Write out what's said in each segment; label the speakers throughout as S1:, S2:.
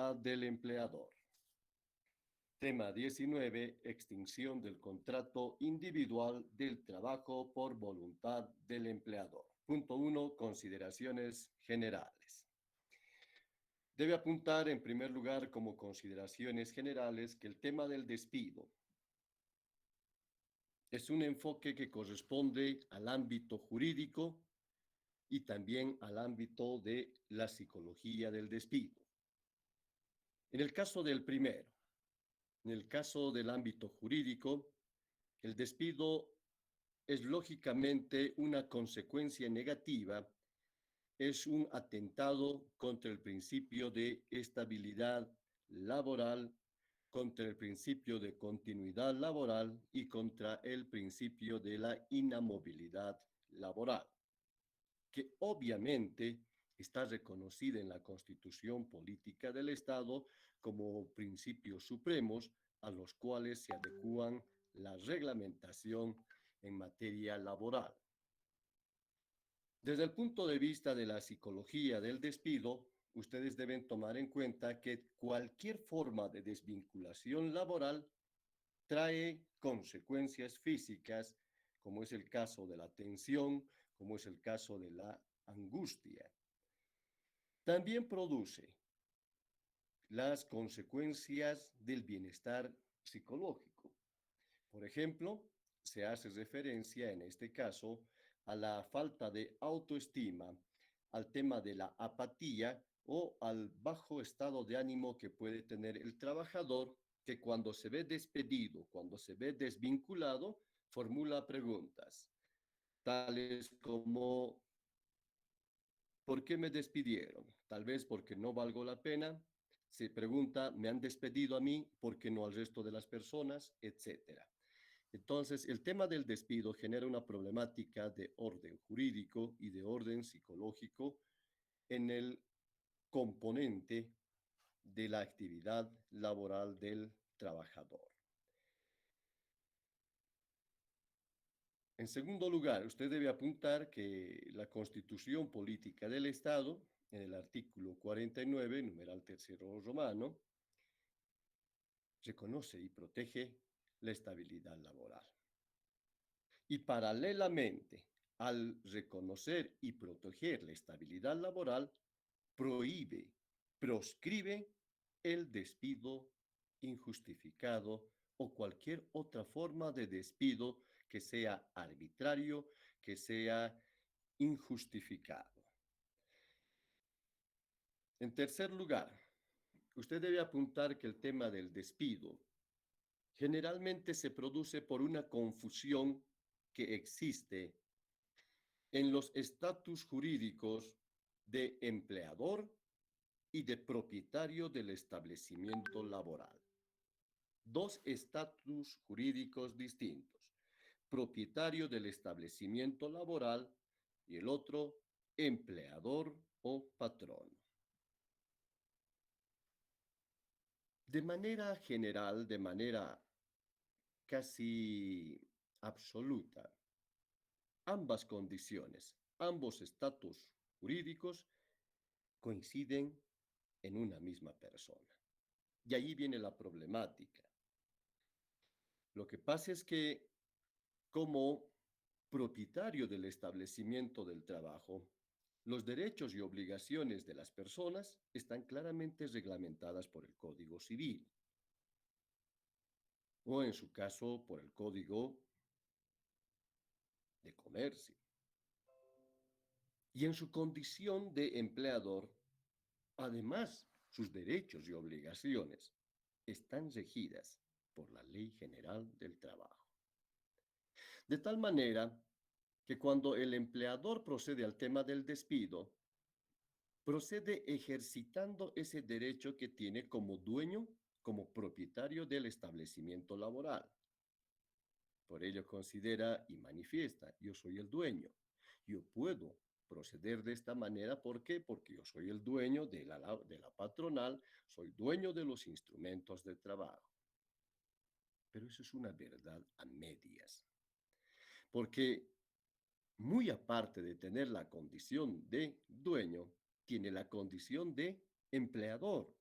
S1: voluntad del empleador. Tema 19. Extinción del contrato individual del trabajo por voluntad del empleador. Punto 1. Consideraciones generales. Debe apuntar en primer lugar como consideraciones generales que el tema del despido es un enfoque que corresponde al ámbito jurídico y también al ámbito de la psicología del despido. En el caso del primero, en el caso del ámbito jurídico, el despido es lógicamente una consecuencia negativa, es un atentado contra el principio de estabilidad laboral, contra el principio de continuidad laboral y contra el principio de la inamovilidad laboral, que obviamente está reconocida en la Constitución Política del Estado como principios supremos a los cuales se adecúan la reglamentación en materia laboral. Desde el punto de vista de la psicología del despido, ustedes deben tomar en cuenta que cualquier forma de desvinculación laboral trae consecuencias físicas, como es el caso de la tensión, como es el caso de la angustia. También produce las consecuencias del bienestar psicológico. Por ejemplo, se hace referencia en este caso a la falta de autoestima, al tema de la apatía o al bajo estado de ánimo que puede tener el trabajador, que cuando se ve despedido, cuando se ve desvinculado, formula preguntas, tales como ¿por qué me despidieron? Tal vez porque no valgo la pena. Se pregunta, ¿me han despedido a mí? ¿Por qué no al resto de las personas? Etcétera. Entonces, el tema del despido genera una problemática de orden jurídico y de orden psicológico en el componente de la actividad laboral del trabajador. En segundo lugar, usted debe apuntar que la Constitución Política del Estado, en el artículo 49, numeral tercero romano, reconoce y protege la estabilidad laboral. Y paralelamente, al reconocer y proteger la estabilidad laboral, prohíbe, proscribe el despido injustificado o cualquier otra forma de despido que sea arbitrario, que sea injustificado. En tercer lugar, usted debe apuntar que el tema del despido generalmente se produce por una confusión que existe en los estatus jurídicos de empleador y de propietario del establecimiento laboral. Dos estatus jurídicos distintos: propietario del establecimiento laboral y el otro empleador o patrón. De manera general, de manera casi absoluta, ambas condiciones, ambos estatus jurídicos coinciden en una misma persona. Y ahí viene la problemática. Lo que pasa es que como propietario del establecimiento del trabajo, los derechos y obligaciones de las personas están claramente reglamentadas por el Código Civil o en su caso por el Código de Comercio. Y en su condición de empleador, además, sus derechos y obligaciones están regidas por la Ley General del Trabajo. De tal manera que cuando el empleador procede al tema del despido, procede ejercitando ese derecho que tiene como dueño, como propietario del establecimiento laboral. Por ello considera y manifiesta: yo soy el dueño, yo puedo proceder de esta manera. ¿Por qué? Porque yo soy el dueño de la patronal, soy dueño de los instrumentos de trabajo. Pero eso es una verdad a medias, porque muy aparte de tener la condición de dueño, tiene la condición de empleador.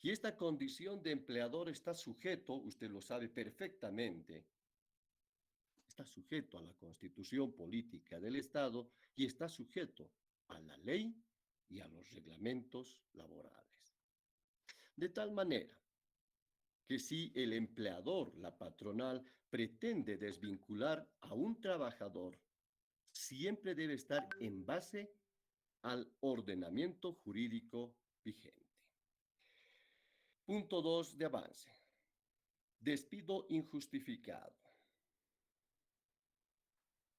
S1: Y esta condición de empleador está sujeto, usted lo sabe perfectamente, está sujeto a la constitución política del Estado y está sujeto a la ley y a los reglamentos laborales. De tal manera que si el empleador, la patronal, pretende desvincular a un trabajador, siempre debe estar en base al ordenamiento jurídico vigente. Punto 2 de avance. Despido injustificado.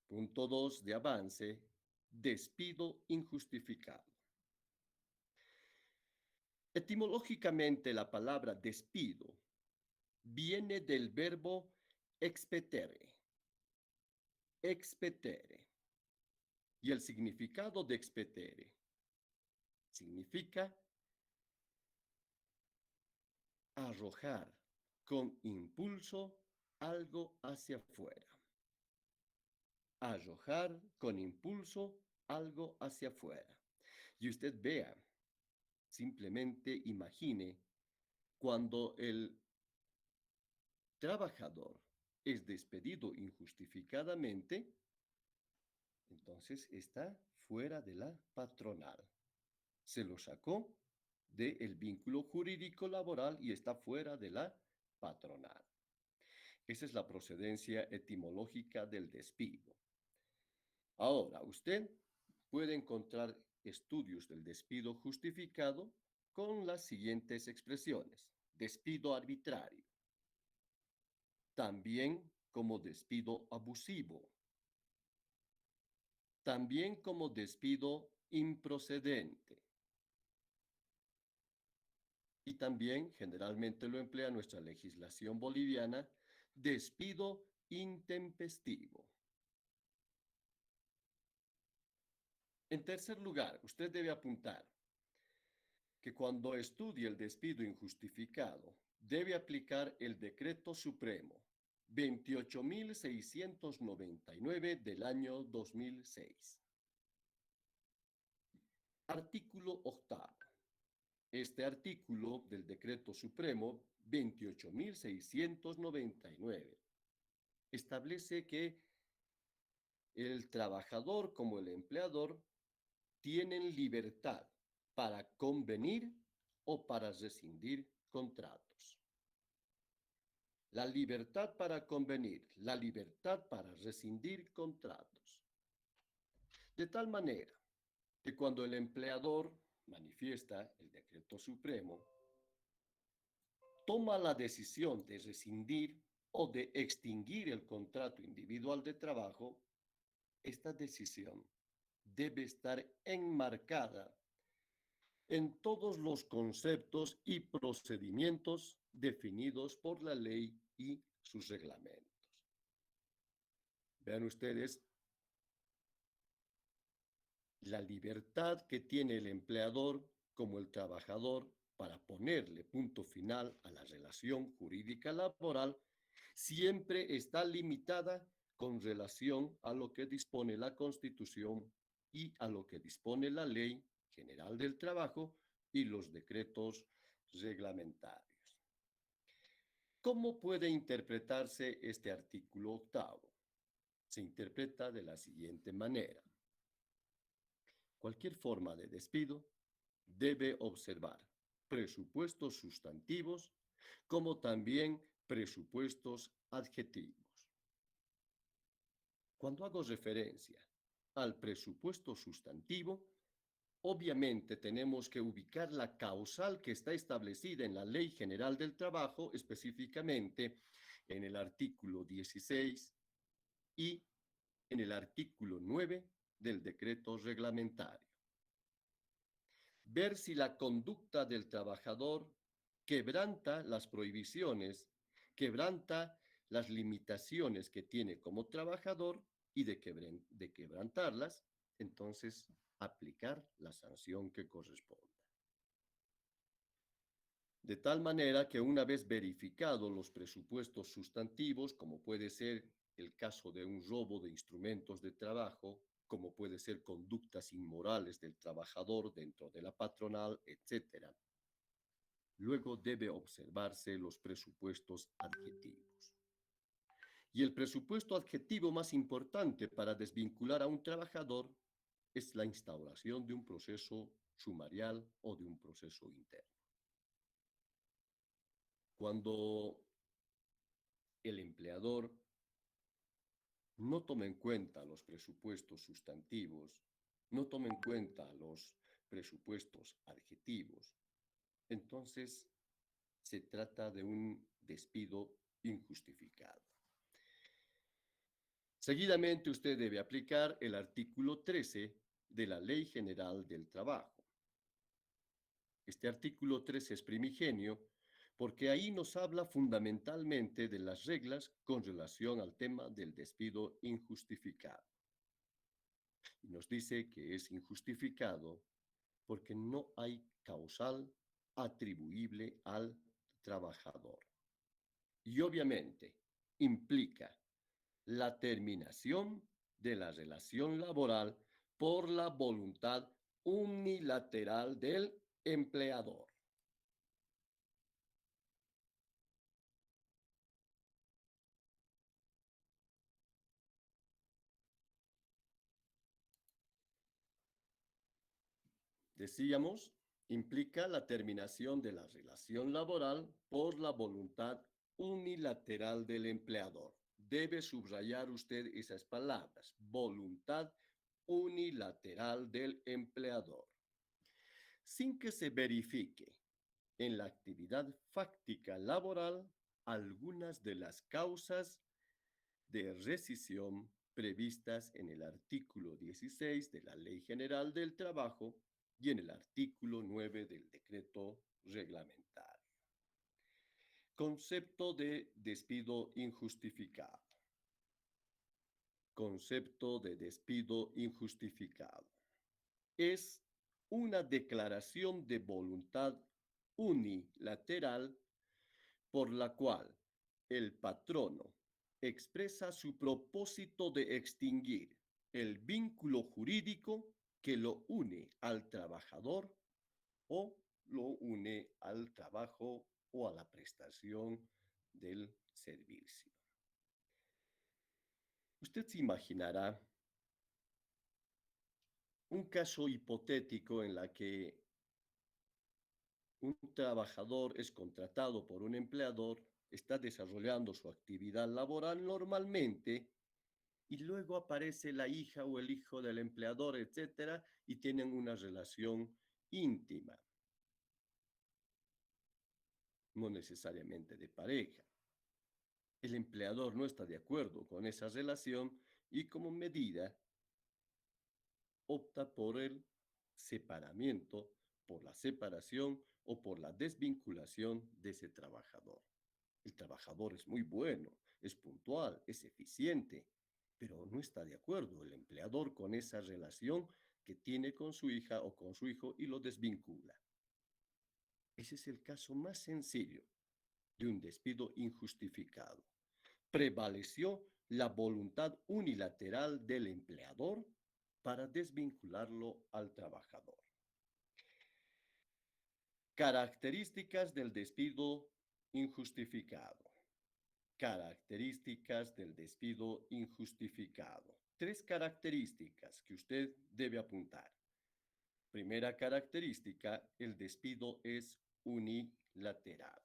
S1: Punto 2 de avance. Despido injustificado. Etimológicamente, la palabra despido viene del verbo expetere. Expetere. Y el significado de expetere significa arrojar con impulso algo hacia afuera. Arrojar con impulso algo hacia afuera. Y usted vea, simplemente imagine cuando el trabajador es despedido injustificadamente, entonces está fuera de la patronal. Se lo sacó del vínculo jurídico laboral y está fuera de la patronal. Esa es la procedencia etimológica del despido. Ahora, usted puede encontrar estudios del despido justificado con las siguientes expresiones. Despido arbitrario. También como despido abusivo. También como despido improcedente. Y también, generalmente lo emplea nuestra legislación boliviana, despido intempestivo. En tercer lugar, usted debe apuntar que cuando estudie el despido injustificado, debe aplicar el Decreto Supremo 28.699 del año 2006. Artículo octavo. Este artículo del Decreto Supremo 28.699 establece que el trabajador como el empleador tienen libertad para convenir o para rescindir contratos. La libertad para convenir, la libertad para rescindir contratos. De tal manera que cuando el empleador manifiesta el decreto supremo, toma la decisión de rescindir o de extinguir el contrato individual de trabajo, esta decisión debe estar enmarcada en todos los conceptos y procedimientos definidos por la ley y sus reglamentos. Vean ustedes la libertad que tiene el empleador como el trabajador para ponerle punto final a la relación jurídica laboral siempre está limitada con relación a lo que dispone la Constitución y a lo que dispone la Ley General del Trabajo y los decretos reglamentarios. ¿Cómo puede interpretarse este artículo octavo? Se interpreta de la siguiente manera. Cualquier forma de despido debe observar presupuestos sustantivos como también presupuestos adjetivos. Cuando hago referencia al presupuesto sustantivo, obviamente tenemos que ubicar la causal que está establecida en la Ley General del Trabajo, específicamente en el artículo 16 y en el artículo 9 del decreto reglamentario. Ver si la conducta del trabajador quebranta las prohibiciones, quebranta las limitaciones que tiene como trabajador y de quebrantarlas, entonces aplicar la sanción que corresponda. De tal manera que una vez verificados los presupuestos sustantivos, como puede ser el caso de un robo de instrumentos de trabajo, como puede ser conductas inmorales del trabajador dentro de la patronal, etc., Luego debe observarse los presupuestos adjetivos. Y el presupuesto adjetivo más importante para desvincular a un trabajador es la instauración de un proceso sumarial o de un proceso interno. Cuando el empleador no toma en cuenta los presupuestos sustantivos, no toma en cuenta los presupuestos adjetivos, entonces se trata de un despido injustificado. Seguidamente usted debe aplicar el artículo 13 de la Ley General del Trabajo. Este artículo 13 es primigenio porque ahí nos habla fundamentalmente de las reglas con relación al tema del despido injustificado. Y nos dice que es injustificado porque no hay causal atribuible al trabajador. Y obviamente implica la terminación de la relación laboral por la voluntad unilateral del empleador. Decíamos, implica la terminación de la relación laboral por la voluntad unilateral del empleador. Debe subrayar usted esas palabras, voluntad unilateral del empleador, sin que se verifique en la actividad fáctica laboral algunas de las causas de rescisión previstas en el artículo 16 de la Ley General del Trabajo y en el artículo 9 del decreto reglamentario. Concepto de despido injustificado. Concepto de despido injustificado. Es una declaración de voluntad unilateral por la cual el patrono expresa su propósito de extinguir el vínculo jurídico que lo une al trabajador o lo une al trabajo o a la prestación del servicio. Usted se imaginará un caso hipotético en la que un trabajador es contratado por un empleador, está desarrollando su actividad laboral normalmente y luego aparece la hija o el hijo del empleador, etcétera, y tienen una relación íntima, no necesariamente de pareja. El empleador no está de acuerdo con esa relación y como medida opta por el separamiento, por la separación o por la desvinculación de ese trabajador. El trabajador es muy bueno, es puntual, es eficiente, pero no está de acuerdo el empleador con esa relación que tiene con su hija o con su hijo y lo desvincula. Ese es el caso más sencillo de un despido injustificado. Prevaleció la voluntad unilateral del empleador para desvincularlo al trabajador. Características del despido injustificado. Características del despido injustificado. 3 características que usted debe apuntar. Primera característica, el despido es unilateral.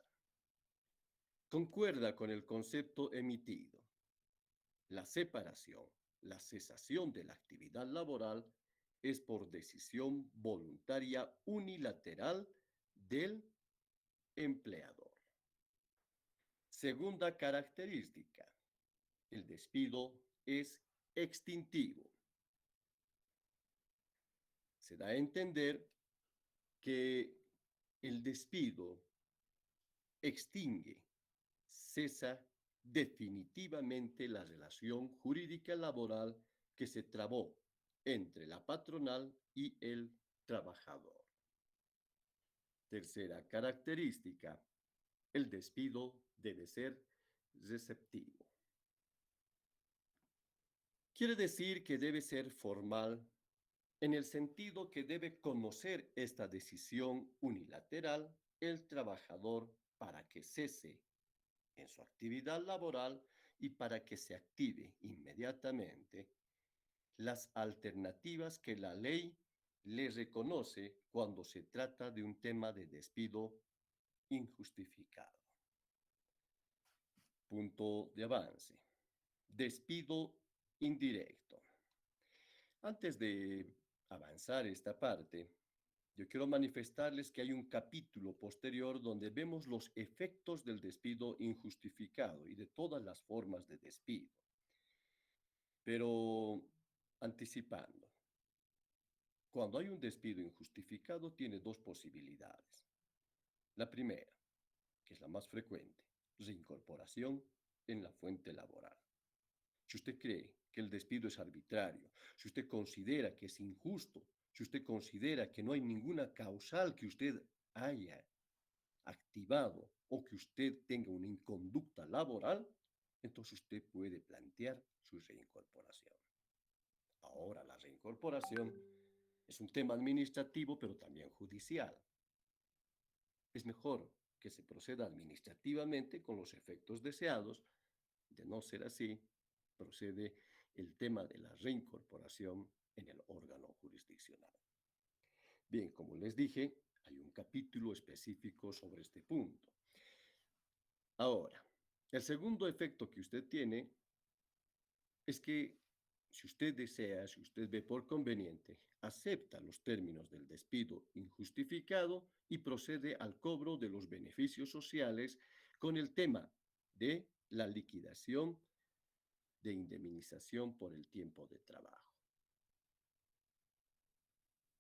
S1: Concuerda con el concepto emitido. La separación, la cesación de la actividad laboral es por decisión voluntaria unilateral del empleador. Segunda característica, el despido es extintivo. Se da a entender que el despido extingue, cesa definitivamente la relación jurídica laboral que se trabó entre la patronal y el trabajador. Tercera característica, el despido debe ser receptivo. Quiere decir que debe ser formal en el sentido que debe conocer esta decisión unilateral el trabajador para que cese en su actividad laboral y para que se active inmediatamente las alternativas que la ley le reconoce cuando se trata de un tema de despido injustificado. Punto de avance. Despido indirecto. Antes de avanzar esta parte, yo quiero manifestarles que hay un capítulo posterior donde vemos los efectos del despido injustificado y de todas las formas de despido. Pero anticipando, cuando hay un despido injustificado tiene dos posibilidades. La primera, que es la más frecuente, reincorporación en la fuente laboral. Si usted cree que el despido es arbitrario, si usted considera que es injusto, si usted considera que no hay ninguna causal que usted haya activado o que usted tenga una inconducta laboral, entonces usted puede plantear su reincorporación. Ahora, la reincorporación es un tema administrativo, pero también judicial. Es mejor que se proceda administrativamente con los efectos deseados. De no ser así, procede el tema de la reincorporación en el órgano jurisdiccional. Bien, como les dije, hay un capítulo específico sobre este punto. Ahora, el segundo efecto que usted tiene es que si usted desea, si usted ve por conveniente, acepta los términos del despido injustificado y procede al cobro de los beneficios sociales con el tema de la liquidación de indemnización por el tiempo de trabajo.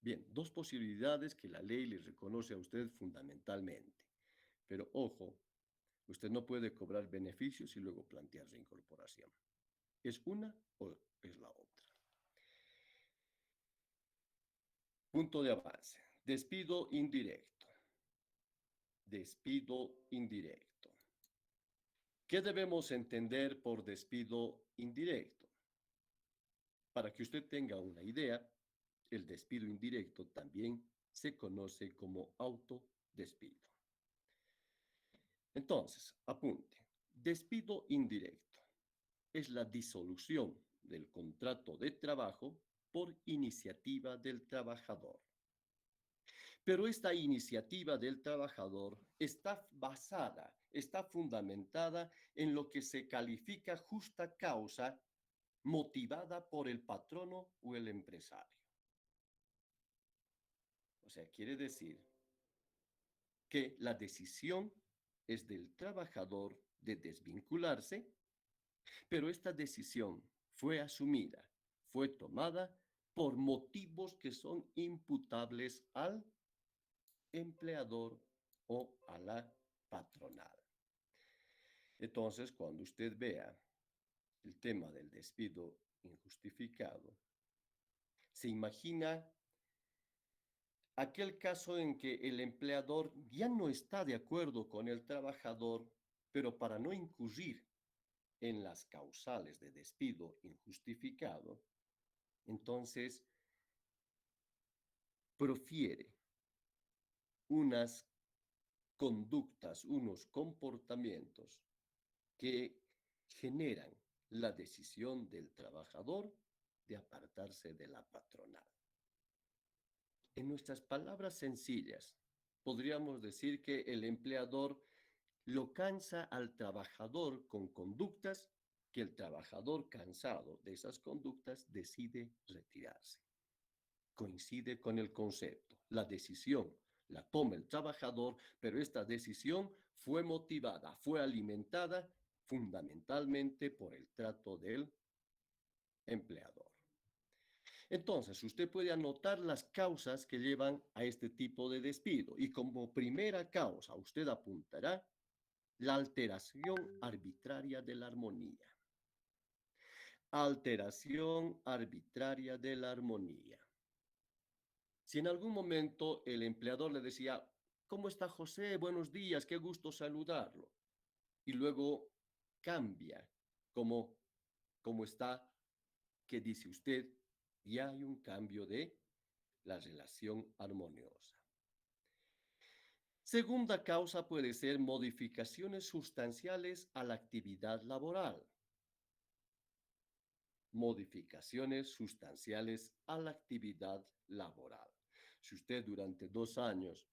S1: Bien, dos posibilidades que la ley le reconoce a usted fundamentalmente. Pero ojo, usted no puede cobrar beneficios y luego plantear reincorporación. ¿Es una o es la otra? Punto de avance. Despido indirecto. Despido indirecto. ¿Qué debemos entender por despido indirecto? Para que usted tenga una idea, el despido indirecto también se conoce como autodespido. Entonces, apunte. Despido indirecto es la disolución del contrato de trabajo por iniciativa del trabajador. Pero esta iniciativa del trabajador está basada, está fundamentada en lo que se califica justa causa motivada por el patrono o el empresario. O sea, quiere decir que la decisión es del trabajador de desvincularse, pero esta decisión fue asumida, fue tomada por motivos que son imputables al empleador o a la patronal. Entonces, cuando usted vea el tema del despido injustificado, se imagina aquel caso en que el empleador ya no está de acuerdo con el trabajador, pero para no incurrir en las causales de despido injustificado, entonces profiere unas conductas, unos comportamientos que generan la decisión del trabajador de apartarse de la patronal. En nuestras palabras sencillas, podríamos decir que el empleador lo cansa al trabajador con conductas que el trabajador cansado de esas conductas decide retirarse. Coincide con el concepto. La decisión la toma el trabajador, pero esta decisión fue motivada, fue alimentada fundamentalmente por el trato del empleador. Entonces, usted puede anotar las causas que llevan a este tipo de despido y como primera causa usted apuntará la alteración arbitraria de la armonía. Alteración arbitraria de la armonía. Si en algún momento el empleador le decía, ¿cómo está José? Buenos días, qué gusto saludarlo. Y luego cambia cómo está, ¿qué dice usted? Ya hay un cambio de la relación armoniosa. Segunda causa puede ser modificaciones sustanciales a la actividad laboral. Modificaciones sustanciales a la actividad laboral. Si usted durante 2 años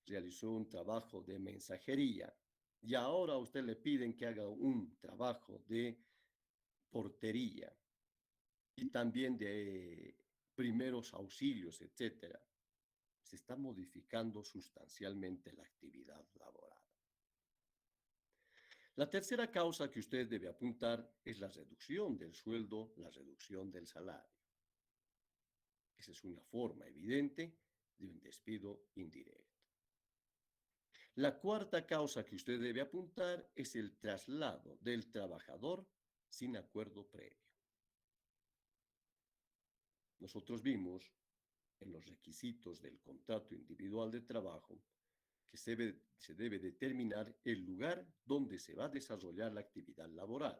S1: realizó un trabajo de mensajería y ahora a usted le piden que haga un trabajo de portería y también de primeros auxilios, etcétera, se está modificando sustancialmente la actividad laboral. La tercera causa que usted debe apuntar es la reducción del sueldo, la reducción del salario. Esa es una forma evidente de un despido indirecto. La cuarta causa que usted debe apuntar es el traslado del trabajador sin acuerdo previo. Nosotros vimos en los requisitos del contrato individual de trabajo que se debe determinar el lugar donde se va a desarrollar la actividad laboral.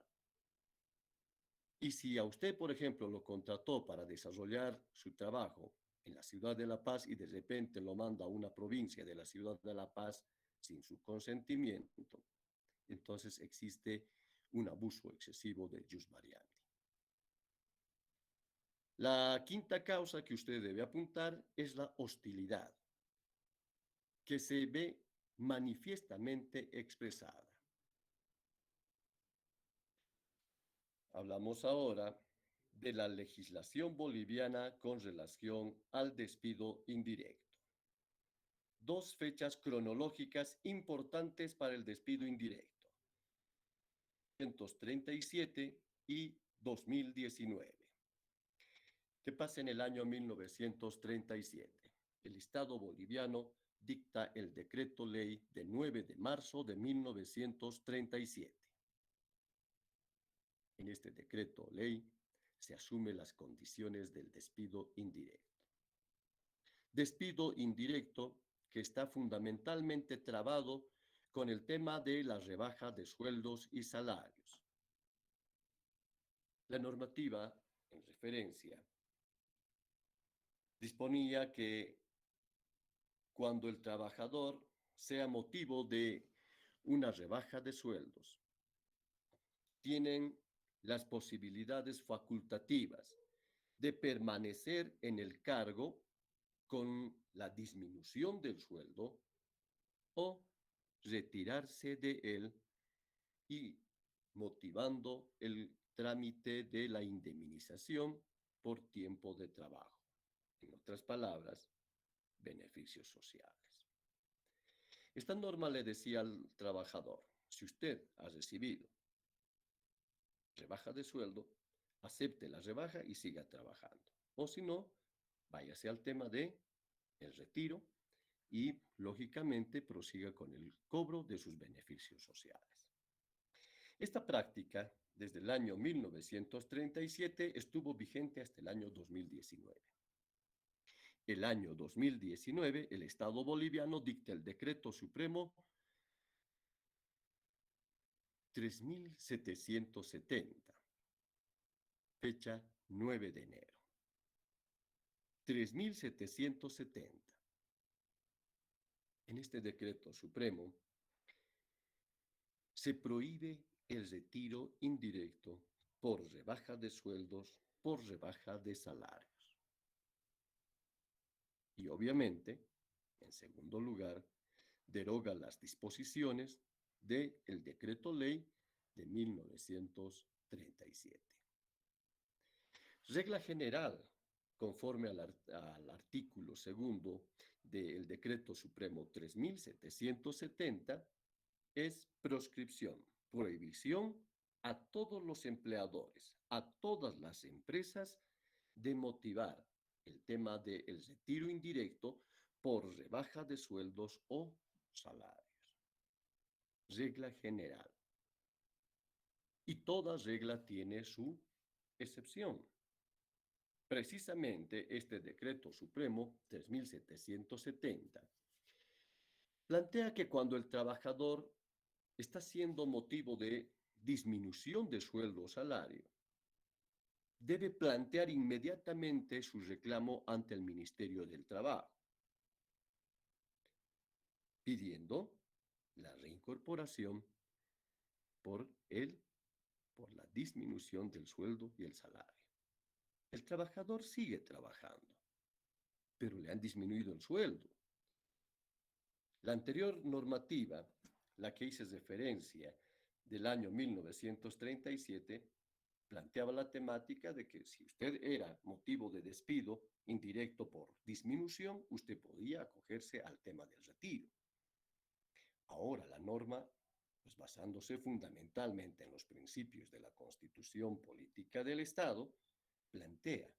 S1: Y si a usted, por ejemplo, lo contrató para desarrollar su trabajo en la ciudad de La Paz y de repente lo manda a una provincia de la ciudad de La Paz sin su consentimiento, entonces existe un abuso excesivo de jus variandi. La quinta causa que usted debe apuntar es la hostilidad, que se ve manifiestamente expresada. Hablamos ahora de la legislación boliviana con relación al despido indirecto. Dos fechas cronológicas importantes para el despido indirecto: 1937 y 2019. ¿Qué pasa en el año 1937? El Estado boliviano dicta el decreto ley de 9 de marzo de 1937. En este decreto ley se asumen las condiciones del despido indirecto. Despido indirecto que está fundamentalmente trabado con el tema de la rebaja de sueldos y salarios. La normativa en referencia disponía que cuando el trabajador sea motivo de una rebaja de sueldos, tienen las posibilidades facultativas de permanecer en el cargo con la disminución del sueldo o retirarse de él y motivando el trámite de la indemnización por tiempo de trabajo. En otras palabras, beneficios sociales. Esta norma le decía al trabajador: si usted ha recibido rebaja de sueldo, acepte la rebaja y siga trabajando. O si no, váyase al tema de el retiro y, lógicamente, prosiga con el cobro de sus beneficios sociales. Esta práctica, desde el año 1937, estuvo vigente hasta el año 2019. El año 2019, el Estado boliviano dicta el Decreto Supremo 3770, fecha 9 de enero. 3770. En este Decreto Supremo se prohíbe el retiro indirecto por rebaja de sueldos, por rebaja de salarios. Y obviamente, en segundo lugar, deroga las disposiciones del Decreto Ley de 1937. Regla general, conforme al artículo segundo del Decreto Supremo 3770, es proscripción, prohibición a todos los empleadores, a todas las empresas, de motivar el tema del retiro indirecto por rebaja de sueldos o salarios. Regla general. Y toda regla tiene su excepción. Precisamente este Decreto Supremo 3770 plantea que cuando el trabajador está siendo motivo de disminución de sueldo o salario, debe plantear inmediatamente su reclamo ante el Ministerio del Trabajo. pidiendo la reincorporación por por la disminución del sueldo y el salario. El trabajador sigue trabajando, pero le han disminuido el sueldo. La anterior normativa, la que hice referencia del año 1937, planteaba la temática de que si usted era motivo de despido indirecto por disminución, usted podía acogerse al tema del retiro. Ahora la norma, pues basándose fundamentalmente en los principios de la Constitución Política del Estado, plantea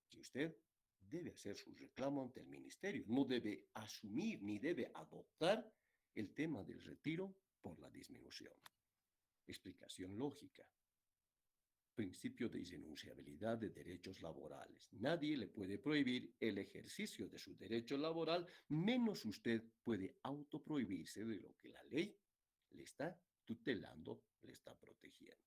S1: que usted debe hacer su reclamo ante el ministerio, no debe asumir ni debe adoptar el tema del retiro por la disminución. Explicación lógica. Principio de irrenunciabilidad de derechos laborales. Nadie le puede prohibir el ejercicio de su derecho laboral, menos usted puede autoprohibirse de lo que la ley le está tutelando, le está protegiendo.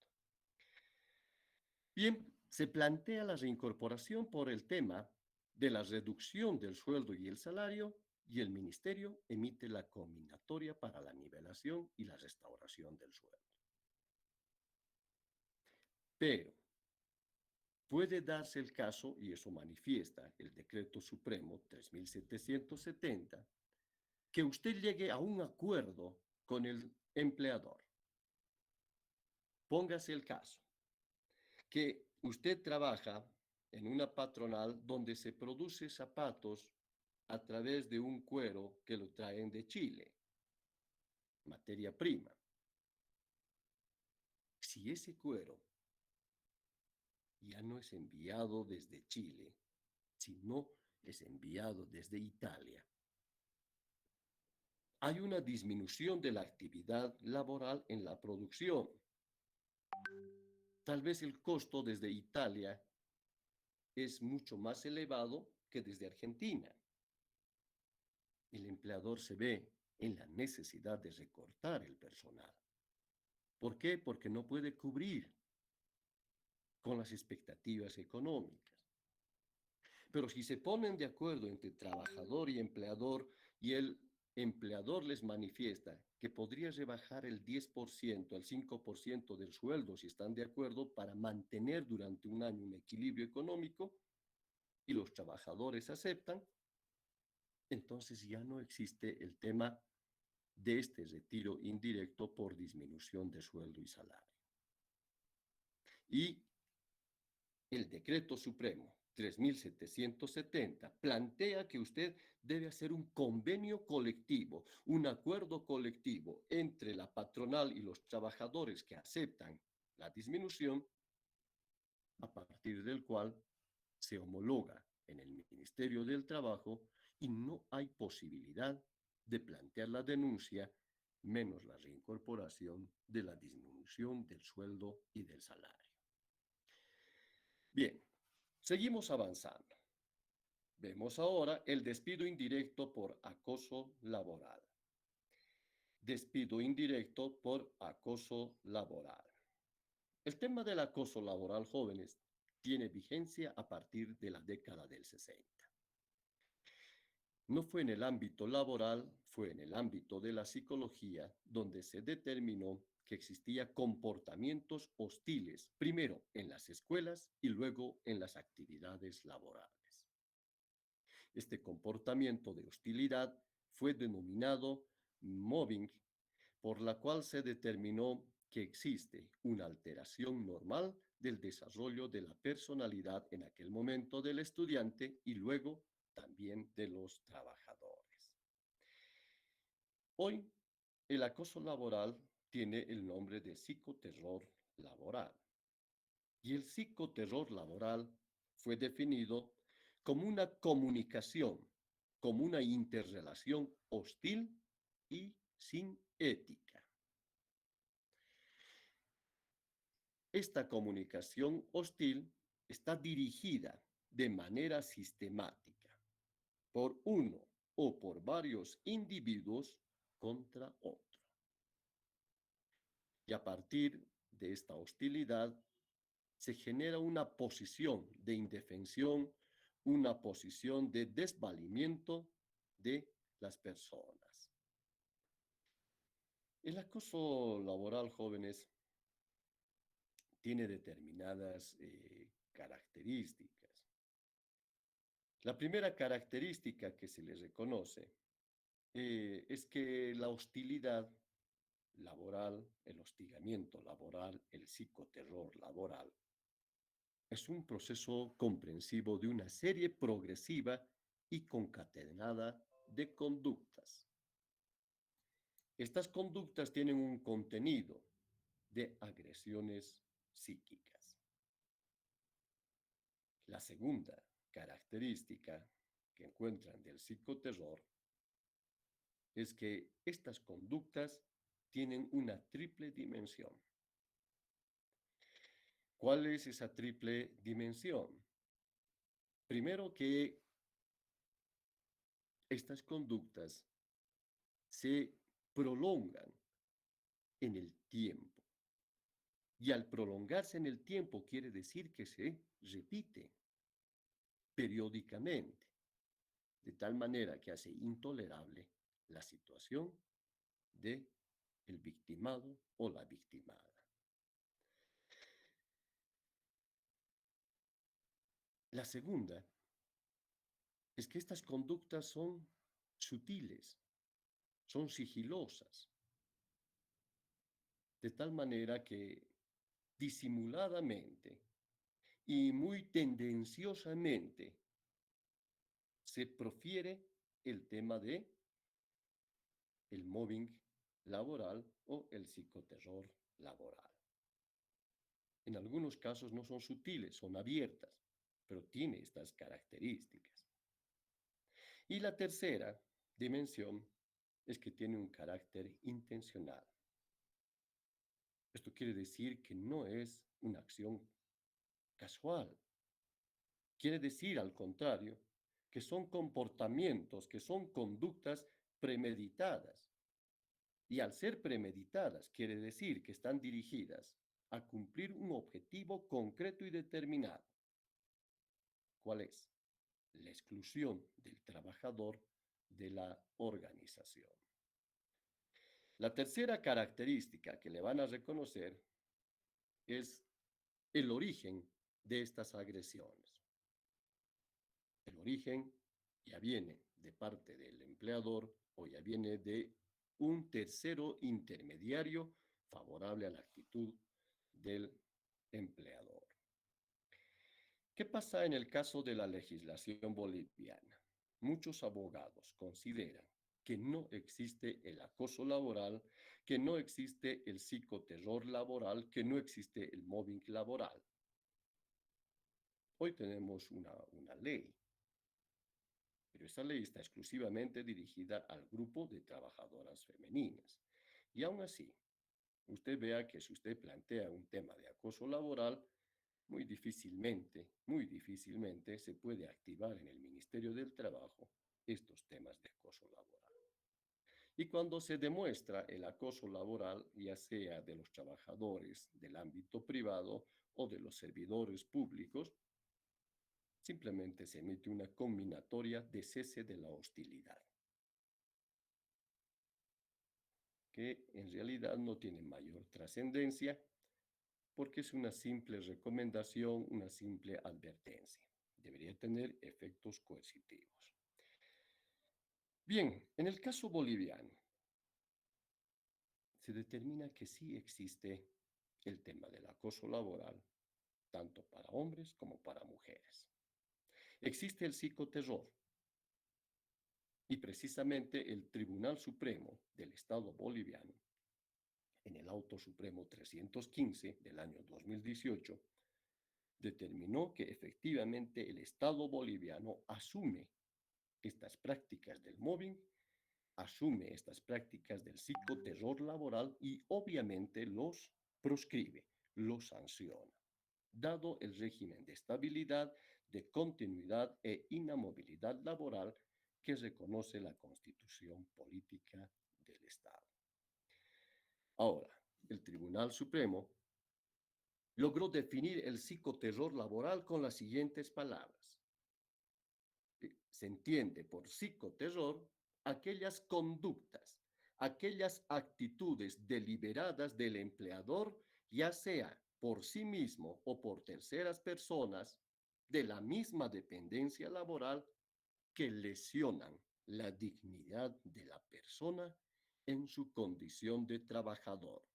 S1: Bien, se plantea la reincorporación por el tema de la reducción del sueldo y el salario, y el ministerio emite la combinatoria para la nivelación y la restauración del sueldo. Pero puede darse el caso, y eso manifiesta el Decreto Supremo 3770, que usted llegue a un acuerdo con el empleador. Póngase el caso, que usted trabaja en una patronal donde se produce zapatos a través de un cuero que lo traen de Chile, materia prima. Si ese cuero ya no es enviado desde Chile, sino es enviado desde Italia, hay una disminución de la actividad laboral en la producción. Tal vez el costo desde Italia es mucho más elevado que desde Argentina. El empleador se ve en la necesidad de recortar el personal. ¿Por qué? Porque no puede cubrir con las expectativas económicas. Pero si se ponen de acuerdo entre trabajador y empleador y el empleador les manifiesta que podría rebajar el 10% al 5% del sueldo si están de acuerdo para mantener durante un año un equilibrio económico y los trabajadores aceptan, entonces ya no existe el tema de este retiro indirecto por disminución de sueldo y salario. Y el Decreto Supremo 3770 plantea que usted debe hacer un convenio colectivo, un acuerdo colectivo entre la patronal y los trabajadores que aceptan la disminución, a partir del cual se homologa en el Ministerio del Trabajo y no hay posibilidad de plantear la denuncia, menos la reincorporación de la disminución del sueldo y del salario. Bien, seguimos avanzando. Vemos ahora el despido indirecto por acoso laboral. Despido indirecto por acoso laboral. El tema del acoso laboral, jóvenes, tiene vigencia a partir de la década del 60. No fue en el ámbito laboral, fue en el ámbito de la psicología donde se determinó que existía comportamientos hostiles, primero en las escuelas y luego en las actividades laborales. Este comportamiento de hostilidad fue denominado mobbing, por la cual se determinó que existe una alteración normal del desarrollo de la personalidad en aquel momento del estudiante y luego también de los trabajadores. Hoy, el acoso laboral tiene el nombre de psicoterror laboral. Y el psicoterror laboral fue definido como una comunicación, como una interrelación hostil y sin ética. Esta comunicación hostil está dirigida de manera sistemática por uno o por varios individuos contra otro. Y a partir de esta hostilidad se genera una posición de indefensión, una posición de desvalimiento de las personas. El acoso laboral, jóvenes, tiene determinadas características. La primera característica que se le reconoce es que la hostilidad laboral, el hostigamiento laboral, el psicoterror laboral, es un proceso comprensivo de una serie progresiva y concatenada de conductas. Estas conductas tienen un contenido de agresiones psíquicas. La segunda característica que encuentran del psicoterror es que estas conductas tienen una triple dimensión. ¿Cuál es esa triple dimensión? Primero que estas conductas se prolongan en el tiempo. Y al prolongarse en el tiempo quiere decir que se repite periódicamente, de tal manera que hace intolerable la situación de el victimado o la victimada. La segunda es que estas conductas son sutiles, son sigilosas, de tal manera que disimuladamente y muy tendenciosamente se profiere el tema de el mobbing laboral o el psicoterror laboral. En algunos casos no son sutiles, son abiertas, pero tiene estas características. Y la tercera dimensión es que tiene un carácter intencional. Esto quiere decir que no es una acción casual. Quiere decir, al contrario, que son comportamientos, que son conductas premeditadas. Y al ser premeditadas, quiere decir que están dirigidas a cumplir un objetivo concreto y determinado. ¿Cuál es? La exclusión del trabajador de la organización. La tercera característica que le van a reconocer es el origen de estas agresiones. El origen ya viene de parte del empleador o ya viene de un tercero intermediario favorable a la actitud del empleador. ¿Qué pasa en el caso de la legislación boliviana? Muchos abogados consideran que no existe el acoso laboral, que no existe el psicoterror laboral, que no existe el mobbing laboral. Hoy tenemos una ley, pero esa ley está exclusivamente dirigida al grupo de trabajadoras femeninas. Y aún así, usted vea que si usted plantea un tema de acoso laboral, muy difícilmente se puede activar en el Ministerio del Trabajo estos temas de acoso laboral. Y cuando se demuestra el acoso laboral, ya sea de los trabajadores del ámbito privado o de los servidores públicos, simplemente se emite una combinatoria de cese de la hostilidad, que en realidad no tiene mayor trascendencia porque es una simple recomendación, una simple advertencia. Debería tener efectos coercitivos. Bien, en el caso boliviano, se determina que sí existe el tema del acoso laboral, tanto para hombres como para mujeres. Existe el psicoterror y precisamente el Tribunal Supremo del Estado boliviano, en el Auto Supremo 315 del año 2018, determinó que efectivamente el Estado boliviano asume estas prácticas del mobbing, asume estas prácticas del psicoterror laboral y obviamente los proscribe, los sanciona, dado el régimen de estabilidad, de continuidad e inamovilidad laboral que reconoce la Constitución Política del Estado. Ahora, el Tribunal Supremo logró definir el psicoterror laboral con las siguientes palabras. Se entiende por psicoterror aquellas conductas, aquellas actitudes deliberadas del empleador, ya sea por sí mismo o por terceras personas de la misma dependencia laboral, que lesionan la dignidad de la persona en su condición de trabajador,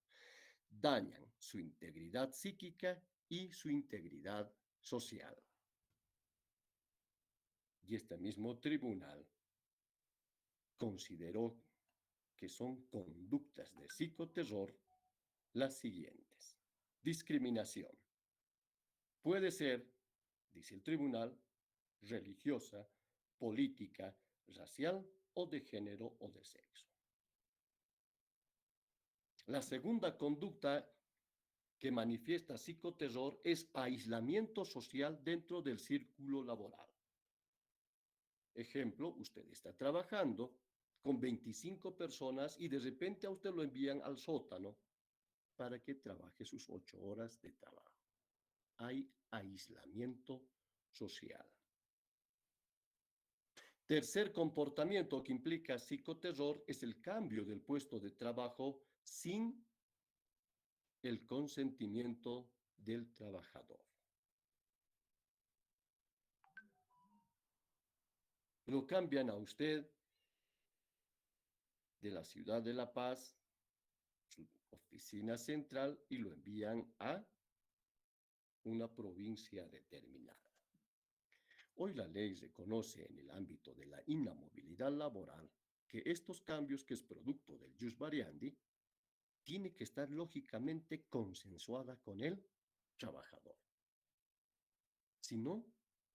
S1: dañan su integridad psíquica y su integridad social. Y este mismo tribunal consideró que son conductas de psicoterror las siguientes. Discriminación. Puede ser, dice el tribunal, religiosa, política, racial o de género o de sexo. La segunda conducta que manifiesta psicoterror es aislamiento social dentro del círculo laboral. Ejemplo, usted está trabajando con 25 personas y de repente a usted lo envían al sótano para que trabaje sus 8 horas de trabajo. Hay aislamiento social. Tercer comportamiento que implica psicoterror es el cambio del puesto de trabajo sin el consentimiento del trabajador. Lo cambian a usted de la ciudad de La Paz, su oficina central, y lo envían a una provincia determinada. Hoy la ley reconoce en el ámbito de la inamovilidad laboral que estos cambios, que es producto del jus variandi, tiene que estar lógicamente consensuada con el trabajador. Si no,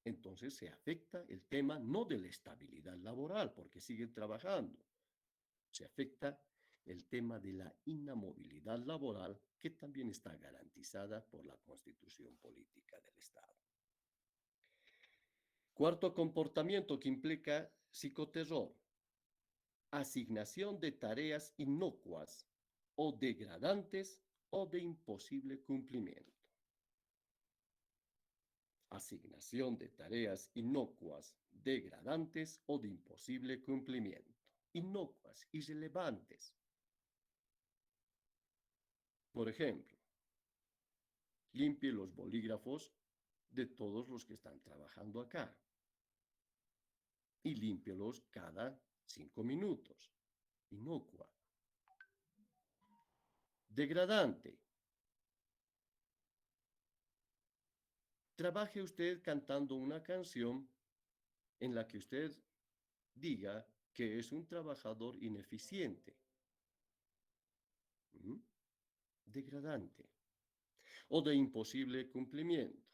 S1: entonces se afecta el tema no de la estabilidad laboral, porque siguen trabajando. Se afecta el tema de la inamovilidad laboral, que también está garantizada por la Constitución Política del Estado. Cuarto comportamiento que implica psicoterror: asignación de tareas inocuas o degradantes o de imposible cumplimiento. Asignación de tareas inocuas, degradantes o de imposible cumplimiento. Inocuas, irrelevantes. Por ejemplo, limpie los bolígrafos de todos los que están trabajando acá y límpielos cada 5 minutos. Inocua. Degradante. Trabaje usted cantando una canción en la que usted diga que es un trabajador ineficiente. ¿Mm? Degradante. O de imposible cumplimiento.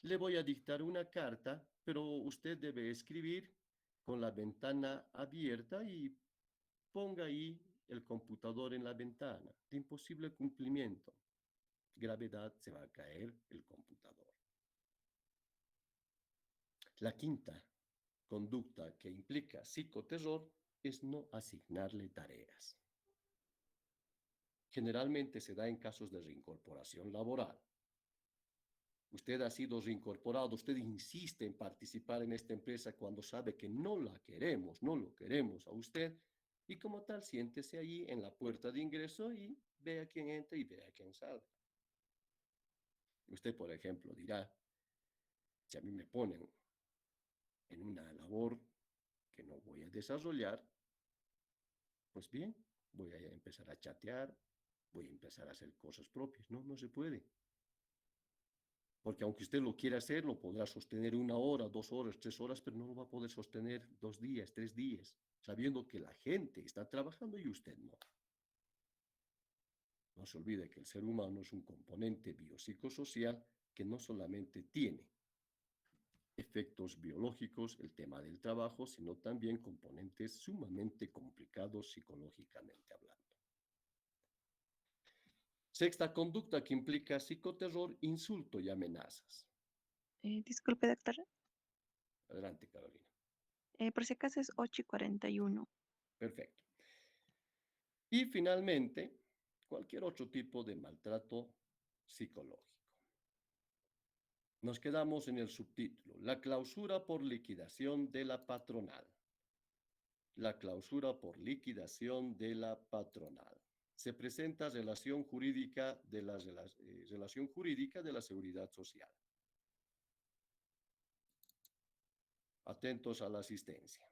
S1: Le voy a dictar una carta, pero usted debe escribir con la ventana abierta y ponga ahí el computador en la ventana. De imposible cumplimiento. Gravedad, se va a caer el computador. La quinta conducta que implica psicoterror es no asignarle tareas. Generalmente se da en casos de reincorporación laboral. Usted ha sido reincorporado, usted insiste en participar en esta empresa cuando sabe que no la queremos, no lo queremos a usted, y como tal, siéntese allí en la puerta de ingreso y vea quién entra y vea quién sale. Usted, por ejemplo, dirá: si a mí me ponen en una labor que no voy a desarrollar, pues bien, voy a empezar a chatear, voy a empezar a hacer cosas propias. No, no se puede. Porque aunque usted lo quiera hacer, lo podrá sostener 1 hora, 2 horas, 3 horas, pero no lo va a poder sostener 2 días, 3 días, sabiendo que la gente está trabajando y usted no. No se olvide que el ser humano es un componente biopsicosocial que no solamente tiene efectos biológicos, el tema del trabajo, sino también componentes sumamente complicados psicológicamente hablando. Sexta conducta que implica psicoterror: insulto y amenazas.
S2: Disculpe, doctora.
S1: Adelante, Carolina.
S2: Por si acaso es 8:41.
S1: Perfecto. Y finalmente, cualquier otro tipo de maltrato psicológico. Nos quedamos en el subtítulo: la clausura por liquidación de la patronal. la clausura por liquidación de la patronal. Se presenta relación jurídica de la seguridad social. Atentos a la asistencia.